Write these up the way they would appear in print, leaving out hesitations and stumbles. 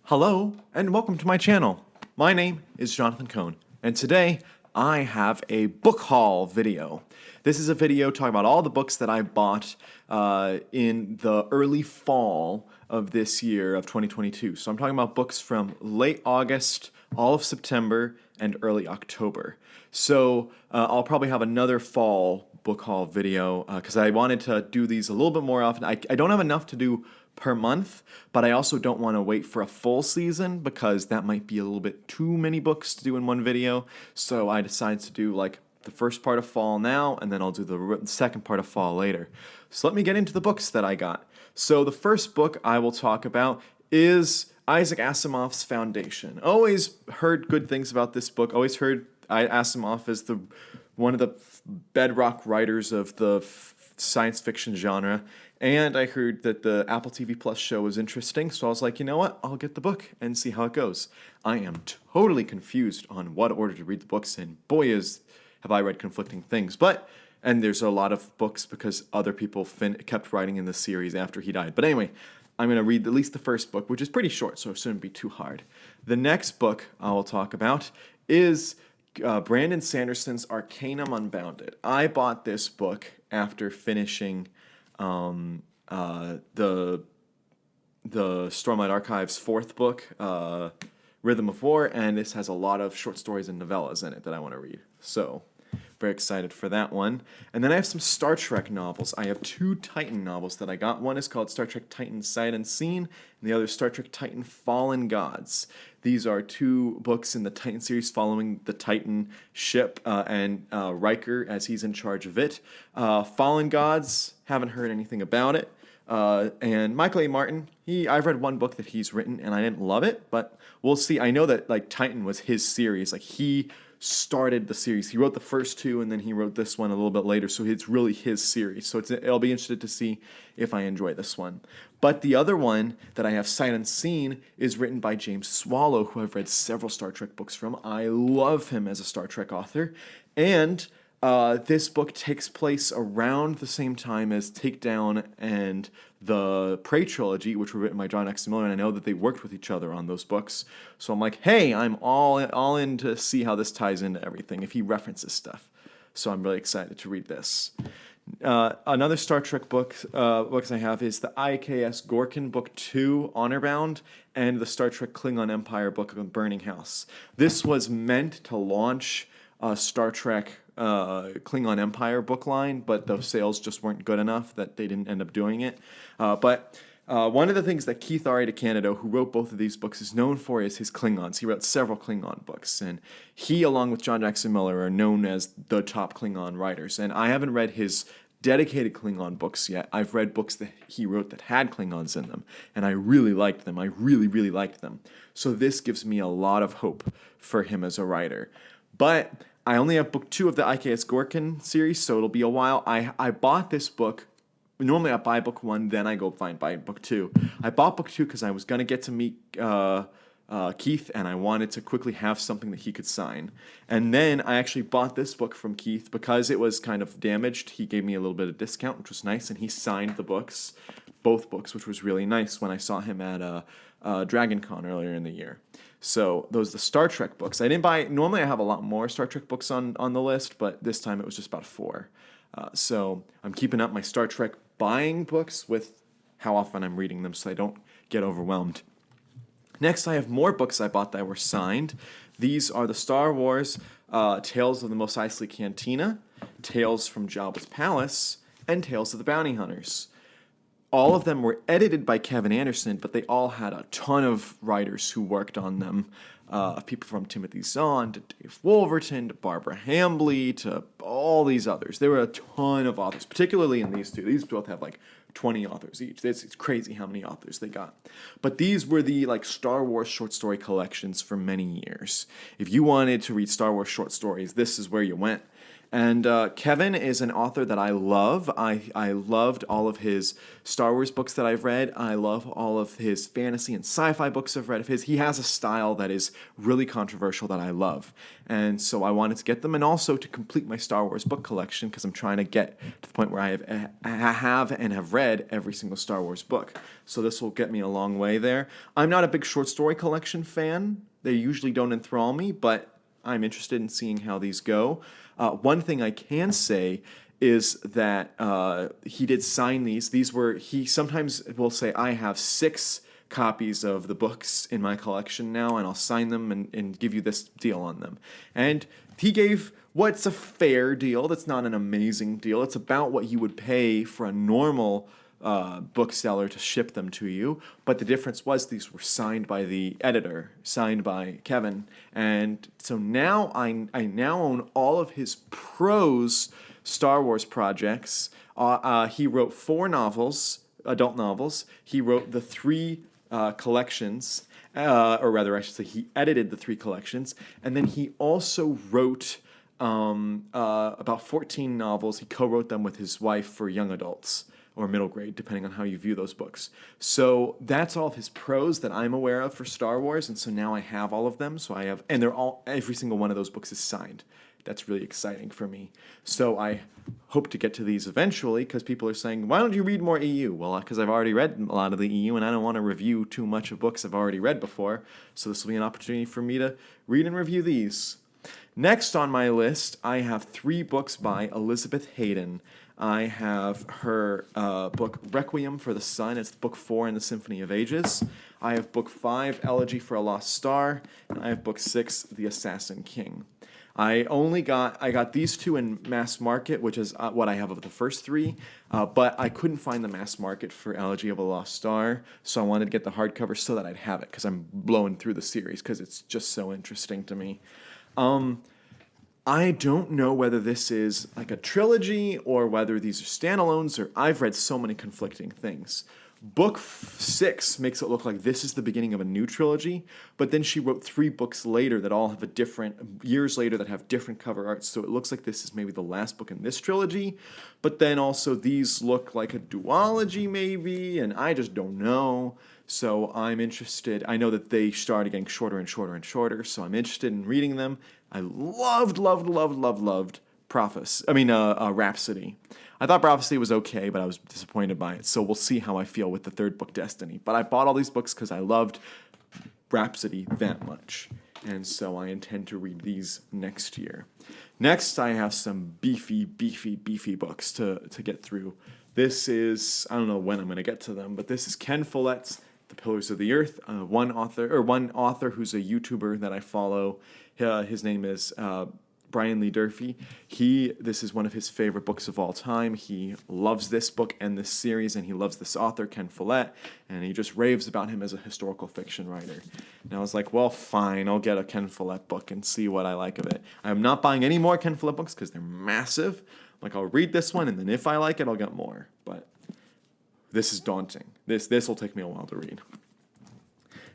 Hello, and welcome to my channel. My name is Jonathan Cohn, and today I have a book haul video. This is a video talking about all the books that I bought in the early fall of this year of 2022. So I'm talking about books from late August, all of September, and early October. So I'll probably have another fall book haul video because I wanted to do these a little bit more often. I don't have enough to do per month, but I also don't want to wait for a full season because that might be a little bit too many books to do in one video. So I decided to do like the first part of fall now, and then I'll do the second part of fall later. So let me get into the books that I got. So the first book I will talk about is Isaac Asimov's Foundation. Always heard good things about this book. Always heard Asimov as one of the bedrock writers of the science fiction genre. And I heard that the Apple TV Plus show was interesting, so I was like, you know what? I'll get the book and see how it goes. I am totally confused on what order to read the books in. Boy, have I read conflicting things. And there's a lot of books because other people kept writing in the series after he died. But anyway, I'm going to read at least the first book, which is pretty short, so it shouldn't be too hard. The next book I will talk about is Brandon Sanderson's Arcanum Unbounded. I bought this book after finishing the Stormlight Archive's fourth book, Rhythm of War, and this has a lot of short stories and novellas in it that I want to read. So, very excited for that one. And then I have some Star Trek novels. I have two Titan novels that I got. One is called Star Trek Titan Sight Unseen, and the other is Star Trek Titan Fallen Gods. These are two books in the Titan series following the Titan ship and Riker as he's in charge of it. Fallen Gods, haven't heard anything about it. And Michael A. Martin, I've read one book that he's written and I didn't love it, but we'll see. I know that like Titan was his series. Like he started the series. He wrote the first two and then he wrote this one a little bit later, so it's really his series. So I'll be interested to see if I enjoy this one. But the other one that I have, Sight Unseen, is written by James Swallow, who I've read several Star Trek books from. I love him as a Star Trek author. And this book takes place around the same time as Takedown and the Prey trilogy, which were written by John X. Miller, and I know that they worked with each other on those books. So I'm like, hey, I'm all in to see how this ties into everything, if he references stuff. So I'm really excited to read this. Another Star Trek books I have is the IKS Gorkin Book 2, Honorbound, and the Star Trek Klingon Empire book of Burning House. This was meant to launch Star Trek Klingon Empire book line, but the sales just weren't good enough that they didn't end up doing it. But one of the things that Keith R. DeCandido, who wrote both of these books, is known for is his Klingons. He wrote several Klingon books, and he, along with John Jackson Miller, are known as the top Klingon writers. And I haven't read his dedicated Klingon books yet. I've read books that he wrote that had Klingons in them, and I really liked them. I really, really liked them. So this gives me a lot of hope for him as a writer. But I only have book 2 of the IKS Gorkin series, so it'll be a while. I bought this book. Normally I buy book 1, then I go buy book 2. I bought book 2 because I was going to get to meet Keith, and I wanted to quickly have something that he could sign. And then I actually bought this book from Keith because it was kind of damaged. He gave me a little bit of discount, which was nice, and he signed the books, both books, which was really nice when I saw him at Dragon Con earlier in the year. So those are the Star Trek books. I didn't buy, normally I have a lot more Star Trek books on the list, but this time it was just about 4. So I'm keeping up my Star Trek buying books with how often I'm reading them so I don't get overwhelmed. Next, I have more books I bought that were signed. These are the Star Wars Tales of the Mos Eisley Cantina, Tales from Jabba's Palace, and Tales of the Bounty Hunters. All of them were edited by Kevin Anderson, but they all had a ton of writers who worked on them. People from Timothy Zahn to Dave Wolverton to Barbara Hambly to all these others. There were a ton of authors, particularly in these two. These both have like 20 authors each. It's crazy how many authors they got. But these were the like Star Wars short story collections for many years. If you wanted to read Star Wars short stories, this is where you went. And Kevin is an author that I love. I loved all of his Star Wars books that I've read. I love all of his fantasy and sci-fi books I've read of his. He has a style that is really controversial that I love. And so I wanted to get them, and also to complete my Star Wars book collection, because I'm trying to get to the point where I have read every single Star Wars book. So this will get me a long way there. I'm not a big short story collection fan. They usually don't enthrall me, but I'm interested in seeing how these go. One thing I can say is that he did sign these. He sometimes will say, I have 6 copies of the books in my collection now, and I'll sign them and give you this deal on them. And he gave what's a fair deal. That's not an amazing deal. It's about what you would pay for a normal bookseller to ship them to you, but the difference was these were signed by the editor, signed by Kevin, and so now I now own all of his prose Star Wars projects. He wrote 4 novels, adult novels. He wrote the 3 collections, or rather, I should say, he edited the 3 collections, and then he also wrote about 14 novels. He co-wrote them with his wife for young adults, or middle grade, depending on how you view those books. So that's all of his prose that I'm aware of for Star Wars, and so now I have all of them. So and every single one of those books is signed. That's really exciting for me. So I hope to get to these eventually, because people are saying, why don't you read more EU? Well, because I've already read a lot of the EU, and I don't want to review too much of books I've already read before. So this will be an opportunity for me to read and review these. Next on my list, I have 3 books by Elizabeth Hayden. I have her book Requiem for the Sun. It's book 4 in the Symphony of Ages. I have book 5, Elegy for a Lost Star. And I have book 6, The Assassin King. I got these 2 in mass market, which is what I have of the first 3, but I couldn't find the mass market for Elegy of a Lost Star, so I wanted to get the hardcover so that I'd have it, because I'm blowing through the series, because it's just so interesting to me. I don't know whether this is like a trilogy or whether these are standalones, or I've read so many conflicting things. Book 6 makes it look like this is the beginning of a new trilogy, but then she wrote 3 books later that all have years later that have different cover art, so it looks like this is maybe the last book in this trilogy, but then also these look like a duology maybe, and I just don't know. So I'm interested. I know that they started getting shorter and shorter and shorter, so I'm interested in reading them. I loved Rhapsody. I thought Prophecy was okay, but I was disappointed by it, so we'll see how I feel with the 3rd book, Destiny. But I bought all these books because I loved Rhapsody that much, and so I intend to read these next year. Next, I have some beefy books to get through. This is, I don't know when I'm going to get to them, but this is Ken Follett's The Pillars of the Earth, one author who's a YouTuber that I follow. His name is Brian Lee Durfee. This is one of his favorite books of all time. He loves this book and this series, and he loves this author, Ken Follett, and he just raves about him as a historical fiction writer. And I was like, well, fine, I'll get a Ken Follett book and see what I like of it. I'm not buying any more Ken Follett books because they're massive. Like, I'll read this one, and then if I like it, I'll get more. But this is daunting. This will take me a while to read.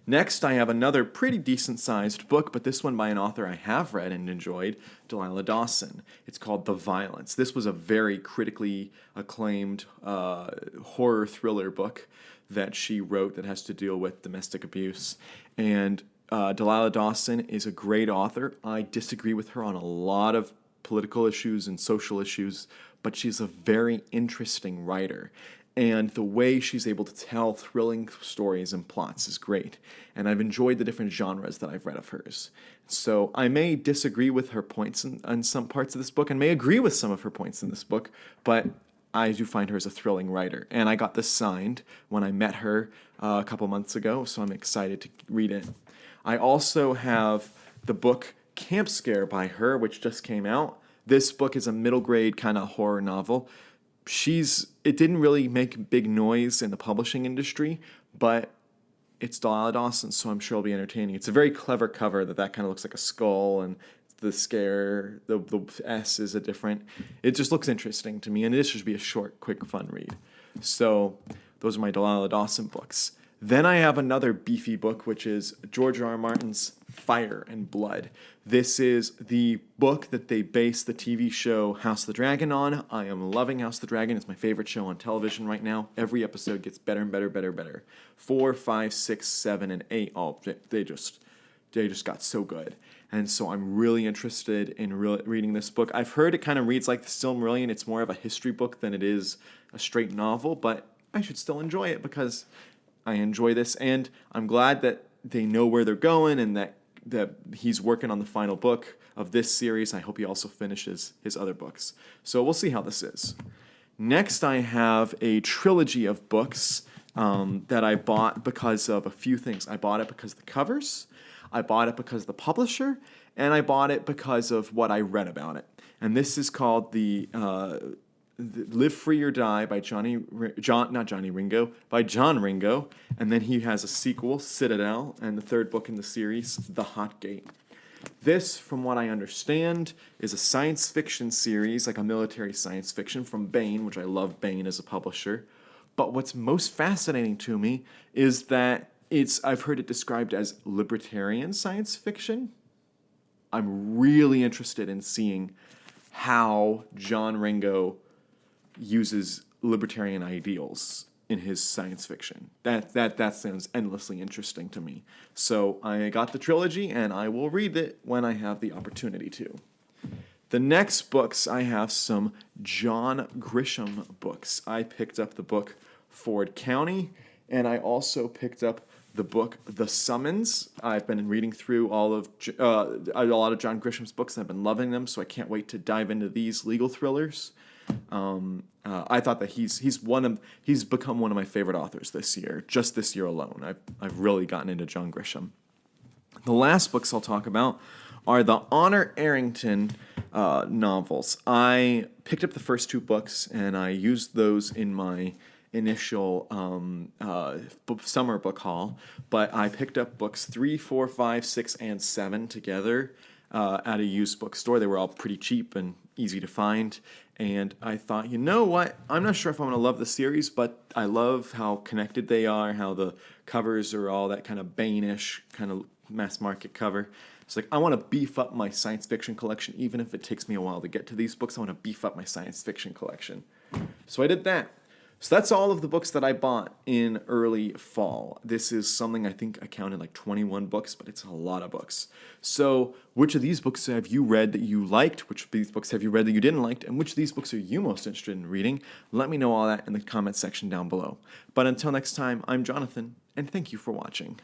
Next, I have another pretty decent-sized book, but this one by an author I have read and enjoyed, Delilah Dawson. It's called The Violence. This was a very critically acclaimed horror thriller book that she wrote that has to deal with domestic abuse. And Delilah Dawson is a great author. I disagree with her on a lot of political issues and social issues, but she's a very interesting writer. And the way she's able to tell thrilling stories and plots is great. And I've enjoyed the different genres that I've read of hers. So I may disagree with her points in some parts of this book and may agree with some of her points in this book, but I do find her as a thrilling writer. And I got this signed when I met her a couple months ago, so I'm excited to read it. I also have the book Campscare by her, which just came out. This book is a middle grade kind of horror novel. It didn't really make big noise in the publishing industry, but it's Delilah Dawson, so I'm sure it'll be entertaining. It's a very clever cover that kind of looks like a skull, and the scare, the S is a different. It just looks interesting to me, and this should be a short, quick, fun read. So those are my Delilah Dawson books. Then I have another beefy book, which is George R. R. Martin's Fire and Blood. This is the book that they base the TV show House of the Dragon on. I am loving House of the Dragon. It's my favorite show on television right now. Every episode gets better and better, better, better. 4, 5, 6, 7, and 8. Oh, they just got so good. And so I'm really interested in reading this book. I've heard it kind of reads like The Silmarillion. It's more of a history book than it is a straight novel, but I should still enjoy it because I enjoy this, and I'm glad that they know where they're going and that he's working on the final book of this series. I hope he also finishes his other books. So we'll see how this is. Next, I have a trilogy of books that I bought because of a few things. I bought it because of the covers, I bought it because of the publisher, and I bought it because of what I read about it. And this is called the Live Free or Die by John Ringo, and then he has a sequel, Citadel, and the third book in the series, The Hot Gate. This, from what I understand, is a science fiction series, like a military science fiction from Baen, which I love Baen as a publisher. But what's most fascinating to me is that I've heard it described as libertarian science fiction. I'm really interested in seeing how John Ringo uses libertarian ideals in his science fiction. That sounds endlessly interesting to me. So I got the trilogy, and I will read it when I have the opportunity to. The next books, I have some John Grisham books. I picked up the book Ford County, and I also picked up the book The Summons. I've been reading through a lot of John Grisham's books, and I've been loving them, so I can't wait to dive into these legal thrillers. I thought that he's become one of my favorite authors this year, just this year alone. I've really gotten into John Grisham. The last books I'll talk about are the Honor Arrington novels. I picked up the first 2 books, and I used those in my initial summer book haul, but I picked up books 3, 4, 5, 6, and 7 together at a used bookstore. They were all pretty cheap and easy to find, and I thought, you know what? I'm not sure if I'm going to love the series, but I love how connected they are, how the covers are all that kind of Bainish, kind of mass market cover. It's like, I want to beef up my science fiction collection, even if it takes me a while to get to these books. I want to beef up my science fiction collection. So I did that. So that's all of the books that I bought in early fall. This is something I think I counted like 21 books, but it's a lot of books. So which of these books have you read that you liked? Which of these books have you read that you didn't like? And which of these books are you most interested in reading? Let me know all that in the comment section down below. But until next time, I'm Jonathan, and thank you for watching.